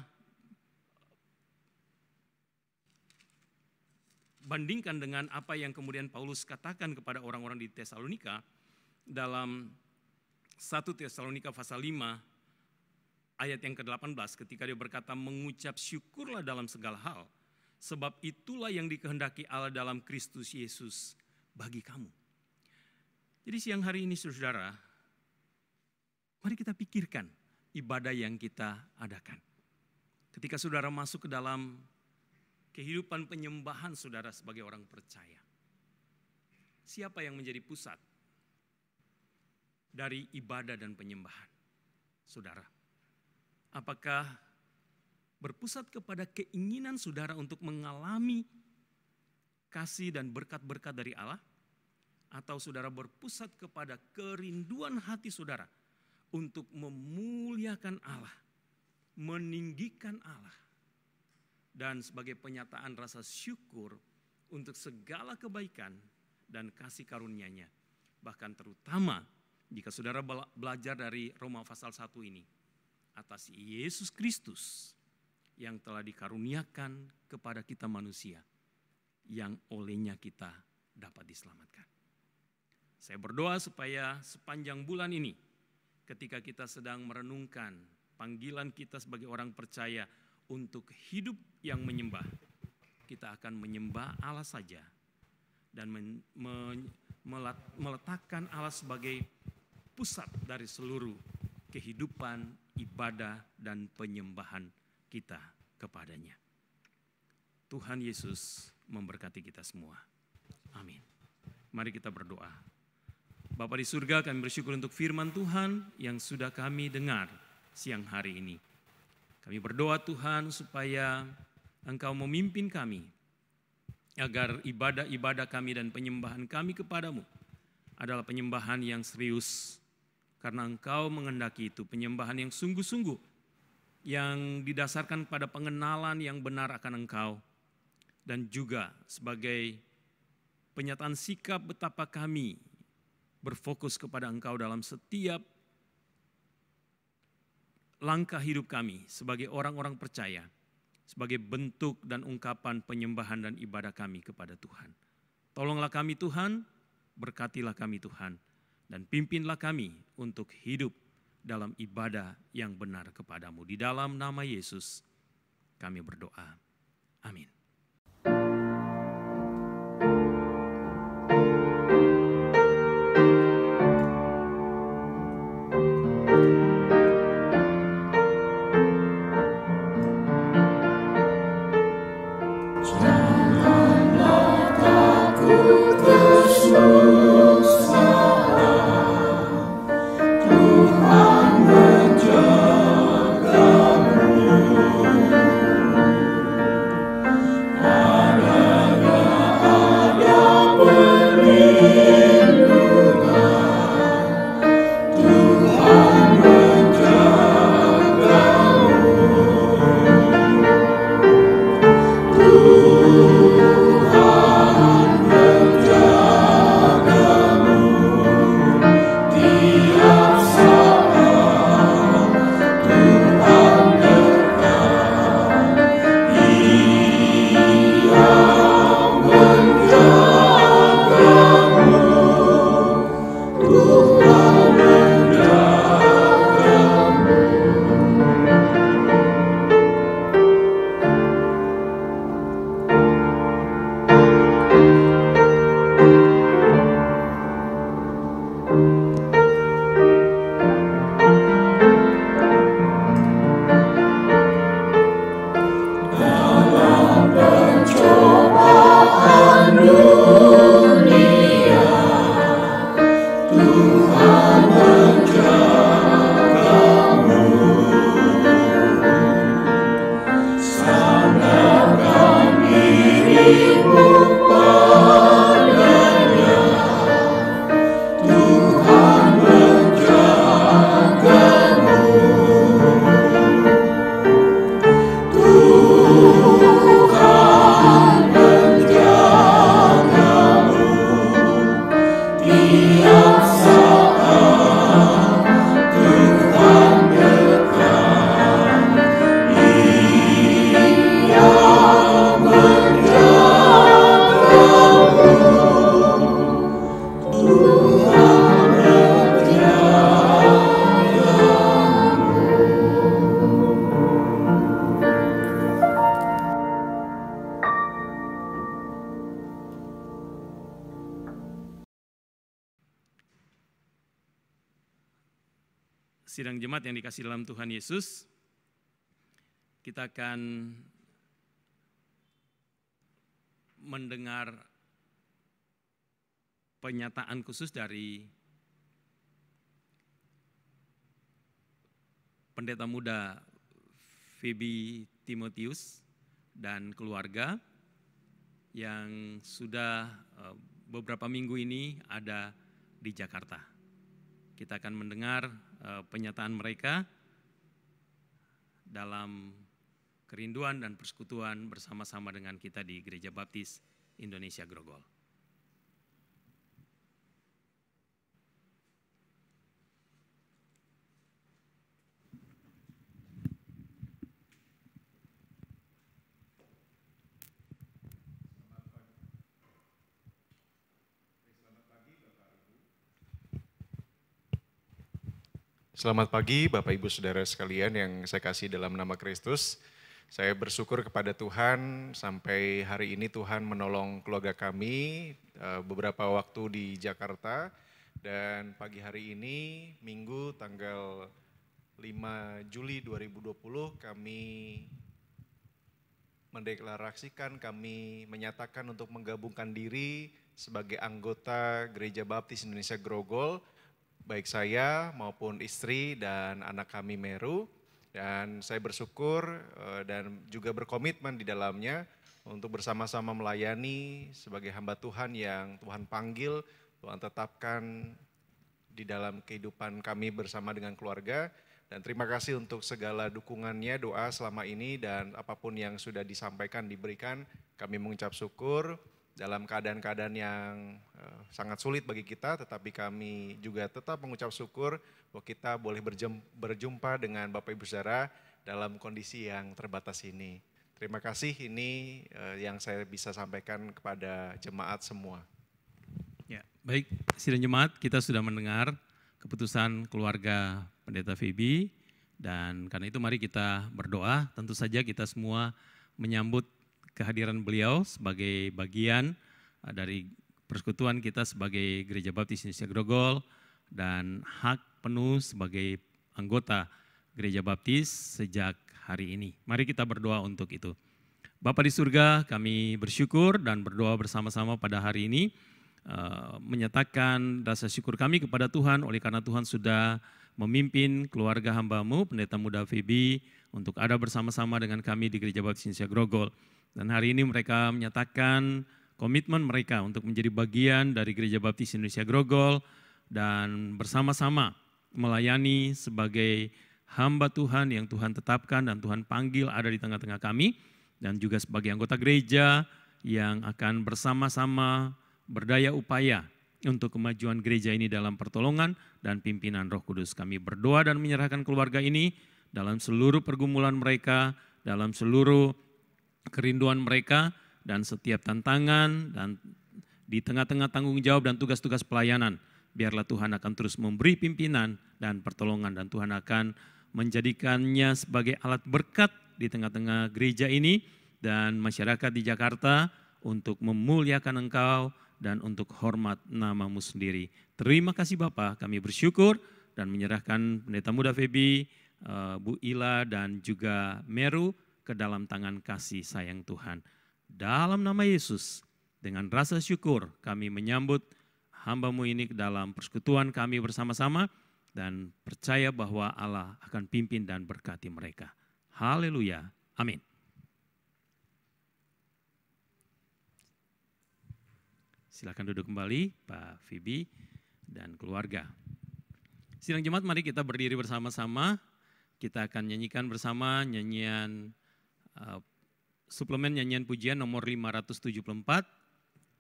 S4: bandingkan dengan apa yang kemudian Paulus katakan kepada orang-orang di Tesalonika. Dalam 1 Tesalonika pasal 5 ayat yang ke-18 ketika dia berkata, mengucap syukurlah dalam segala hal, sebab itulah yang dikehendaki Allah dalam Kristus Yesus bagi kamu. Jadi siang hari ini saudara, mari kita pikirkan ibadah yang kita adakan. Ketika saudara masuk ke dalam kehidupan penyembahan saudara sebagai orang percaya, siapa yang menjadi pusat dari ibadah dan penyembahan saudara? Apakah berpusat kepada keinginan saudara untuk mengalami kasih dan berkat-berkat dari Allah? Atau saudara berpusat kepada kerinduan hati saudara untuk memuliakan Allah, meninggikan Allah, dan sebagai penyataan rasa syukur untuk segala kebaikan dan kasih karunia-Nya. Bahkan terutama jika saudara belajar dari Roma pasal 1 ini, atas Yesus Kristus yang telah dikaruniakan kepada kita manusia, yang olehnya kita dapat diselamatkan. Saya berdoa supaya sepanjang bulan ini, ketika kita sedang merenungkan panggilan kita sebagai orang percaya untuk hidup yang menyembah, kita akan menyembah Allah saja dan meletakkan Allah sebagai pusat dari seluruh kehidupan, ibadah, dan penyembahan kita kepadanya. Tuhan Yesus memberkati kita semua. Amin. Mari kita berdoa. Bapa di surga, kami bersyukur untuk firman Tuhan yang sudah kami dengar siang hari ini. Kami berdoa Tuhan supaya Engkau memimpin kami, agar ibadah-ibadah kami dan penyembahan kami kepadamu adalah penyembahan yang serius, karena Engkau menghendaki itu, penyembahan yang sungguh-sungguh, yang didasarkan pada pengenalan yang benar akan Engkau, dan juga sebagai penyataan sikap betapa kami berfokus kepada Engkau dalam setiap langkah hidup kami sebagai orang-orang percaya, sebagai bentuk dan ungkapan penyembahan dan ibadah kami kepada Tuhan. Tolonglah kami Tuhan, berkatilah kami Tuhan, dan pimpinlah kami untuk hidup dalam ibadah yang benar kepadamu. Di dalam nama Yesus kami berdoa. Amin.
S5: Tuhan menjadi
S4: Sidang jemaat yang dikasihi dalam Tuhan Yesus, kita akan mendengar pernyataan khusus dari Pendeta Muda Phoebe Timotius dan keluarga yang sudah beberapa minggu ini ada di Jakarta. Kita akan mendengar pernyataan mereka dalam kerinduan dan persekutuan bersama-sama dengan kita di Gereja Baptis Indonesia Grogol.
S5: Selamat pagi Bapak Ibu Saudara sekalian yang saya kasih dalam nama Kristus. Saya bersyukur kepada Tuhan sampai hari ini Tuhan menolong keluarga kami beberapa waktu di Jakarta. Dan pagi hari ini Minggu tanggal 5 Juli 2020 kami mendeklarasikan, kami menyatakan untuk menggabungkan diri sebagai anggota Gereja Baptis Indonesia Grogol. Baik saya maupun istri dan anak kami Meru, dan saya bersyukur dan juga berkomitmen di dalamnya untuk bersama-sama melayani sebagai hamba Tuhan yang Tuhan panggil, Tuhan tetapkan di dalam kehidupan kami bersama dengan keluarga. Dan terima kasih untuk segala dukungannya, doa selama ini dan apapun yang sudah disampaikan, diberikan, kami mengucap syukur. Dalam keadaan-keadaan yang sangat sulit bagi kita, tetapi kami juga tetap mengucap syukur bahwa kita boleh berjumpa dengan Bapak Ibu Saudara dalam kondisi yang terbatas ini. Terima kasih, ini yang saya bisa sampaikan kepada jemaat semua.
S4: Ya, baik, sidang jemaat, kita sudah mendengar keputusan keluarga Pendeta Phoebe, dan karena itu mari kita berdoa. Tentu saja kita semua menyambut kehadiran beliau sebagai bagian dari persekutuan kita sebagai Gereja Baptis Indonesia Grogol dan hak penuh sebagai anggota Gereja Baptis sejak hari ini. Mari kita berdoa untuk itu. Bapa di surga, kami bersyukur dan berdoa bersama-sama pada hari ini menyatakan rasa syukur kami kepada Tuhan oleh karena Tuhan sudah memimpin keluarga hamba-Mu Pendeta Muda Phoebe untuk ada bersama-sama dengan kami di Gereja Baptis Indonesia Grogol. Dan hari ini mereka menyatakan komitmen mereka untuk menjadi bagian dari Gereja Baptis Indonesia Grogol dan bersama-sama melayani sebagai hamba Tuhan yang Tuhan tetapkan dan Tuhan panggil ada di tengah-tengah kami, dan juga sebagai anggota gereja yang akan bersama-sama berdaya upaya untuk kemajuan gereja ini dalam pertolongan dan pimpinan Roh Kudus. Kami berdoa dan menyerahkan keluarga ini dalam seluruh pergumulan mereka, dalam seluruh kerinduan mereka dan setiap tantangan dan di tengah-tengah tanggung jawab dan tugas-tugas pelayanan. Biarlah Tuhan akan terus memberi pimpinan dan pertolongan dan Tuhan akan menjadikannya sebagai alat berkat di tengah-tengah gereja ini dan masyarakat di Jakarta untuk memuliakan Engkau dan untuk hormat nama-Mu sendiri. Terima kasih Bapa, kami bersyukur dan menyerahkan Pendeta Muda Phoebe, Bu Ila dan juga Meru ke dalam tangan kasih sayang Tuhan. Dalam nama Yesus, dengan rasa syukur kami menyambut hamba-Mu ini ke dalam persekutuan kami bersama-sama dan percaya bahwa Allah akan pimpin dan berkati mereka. Haleluya. Amin. Silakan duduk kembali Pak Phoebe dan keluarga. Sidang jemaat, mari kita berdiri bersama-sama. Kita akan nyanyikan bersama nyanyian suplemen nyanyian pujian nomor 574,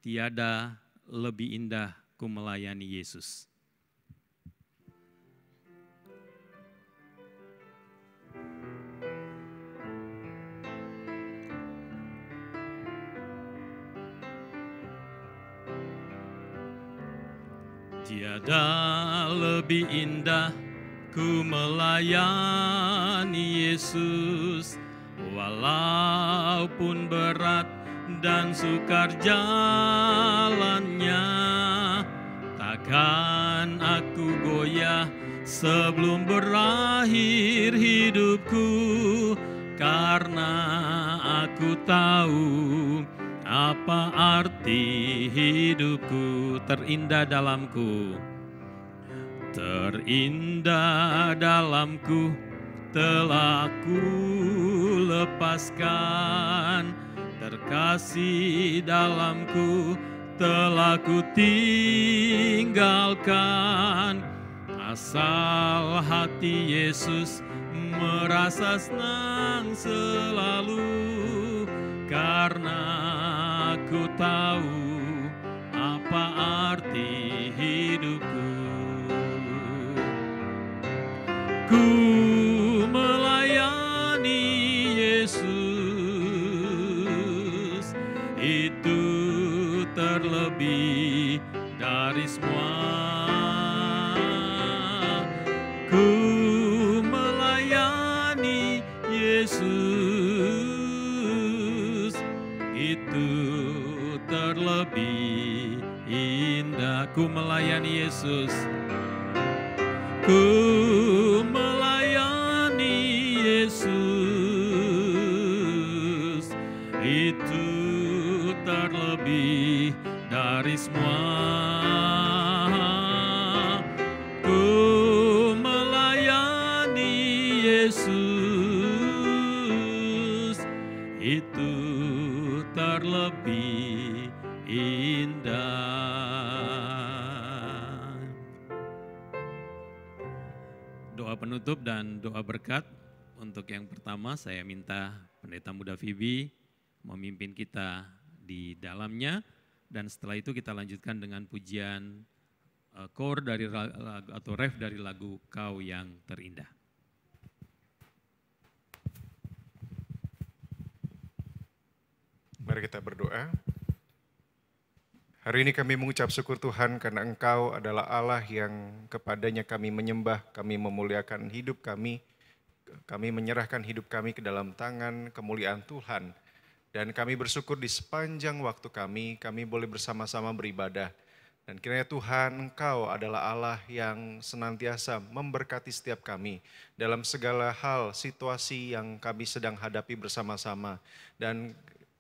S4: Tiada Lebih Indah Ku Melayani Yesus. Tiada lebih indah ku melayani Yesus, walaupun berat dan sukar jalannya, takkan aku bergoyah sebelum berakhir hidupku, karena aku tahu apa arti hidupku. Terindah dalamku, terindah dalamku, telah ku lepaskan, terkasih dalamku telah ku tinggalkan. Asal hati Yesus merasa senang selalu, karena aku tahu apa arti hidupku. Ku melayani Yesus, itu terlebih dari semua. Ku melayani Yesus, itu terlebih indah. Ku melayani Yesus, ku melayani Yesus, itu terlebih dari semua. Ku melayani Yesus, itu terlebih indah. Doa penutup dan doa berkat. Untuk yang pertama saya minta Pendeta Muda Fibi memimpin kita di dalamnya, dan setelah itu kita lanjutkan dengan pujian core dari atau ref dari lagu Kau Yang Terindah.
S5: Mari kita berdoa. Hari ini kami mengucap syukur Tuhan karena Engkau adalah Allah yang kepadanya kami menyembah, kami memuliakan hidup kami menyerahkan hidup kami ke dalam tangan kemuliaan Tuhan. Dan kami bersyukur di sepanjang waktu kami boleh bersama-sama beribadah. Dan kiranya Tuhan, Engkau adalah Allah yang senantiasa memberkati setiap kami dalam segala hal, situasi yang kami sedang hadapi bersama-sama. Dan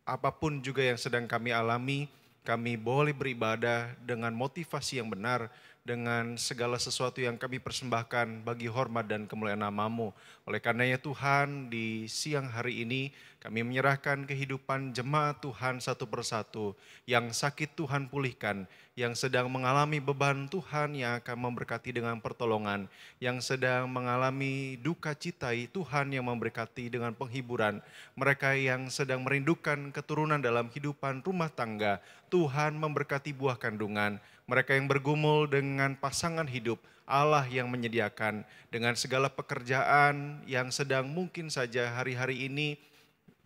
S5: apapun juga yang sedang kami alami, kami boleh beribadah dengan motivasi yang benar, dengan segala sesuatu yang kami persembahkan bagi hormat dan kemuliaan nama-Mu. Oleh karenanya Tuhan, di siang hari ini kami menyerahkan kehidupan jemaat Tuhan satu persatu. Yang sakit Tuhan pulihkan, yang sedang mengalami beban Tuhan yang akan memberkati dengan pertolongan, yang sedang mengalami duka cita Tuhan yang memberkati dengan penghiburan, mereka yang sedang merindukan keturunan dalam kehidupan rumah tangga, Tuhan memberkati buah kandungan, mereka yang bergumul dengan pasangan hidup, Allah yang menyediakan dengan segala pekerjaan yang sedang mungkin saja hari-hari ini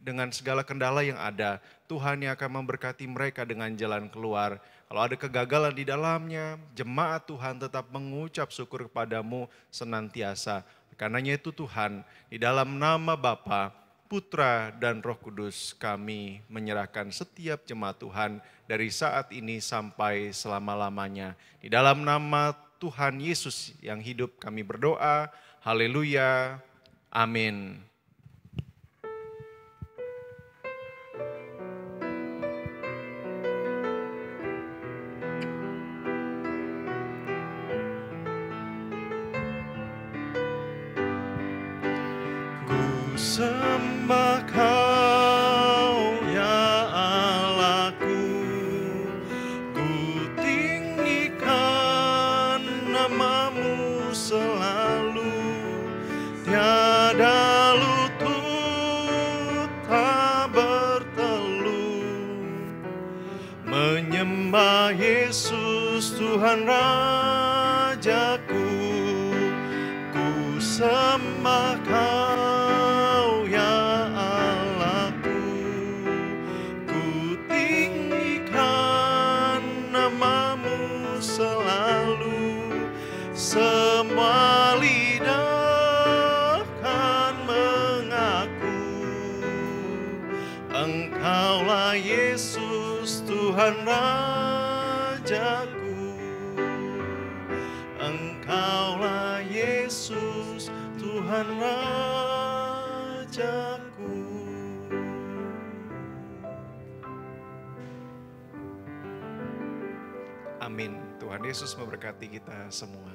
S5: dengan segala kendala yang ada, Tuhan yang akan memberkati mereka dengan jalan keluar. Kalau ada kegagalan di dalamnya, jemaat Tuhan tetap mengucap syukur kepadamu senantiasa. Karenanya itu Tuhan, di dalam nama Bapa, Putra dan Roh Kudus kami menyerahkan setiap jemaat Tuhan dari saat ini sampai selama-lamanya. Di dalam nama Tuhan Yesus yang hidup kami berdoa, haleluya, amin.
S6: Sembah Kau ya Allahku, ku tinggikan nama-Mu selalu, tiada lutut tak berteluh, menyembah Yesus Tuhan Rajaku, ku sembah Kau semua lidah kan mengaku, Engkaulah Yesus Tuhan Rajaku, Engkau Tuhan Rajaku.
S5: Amin. Tuhan Yesus memberkati kita semua.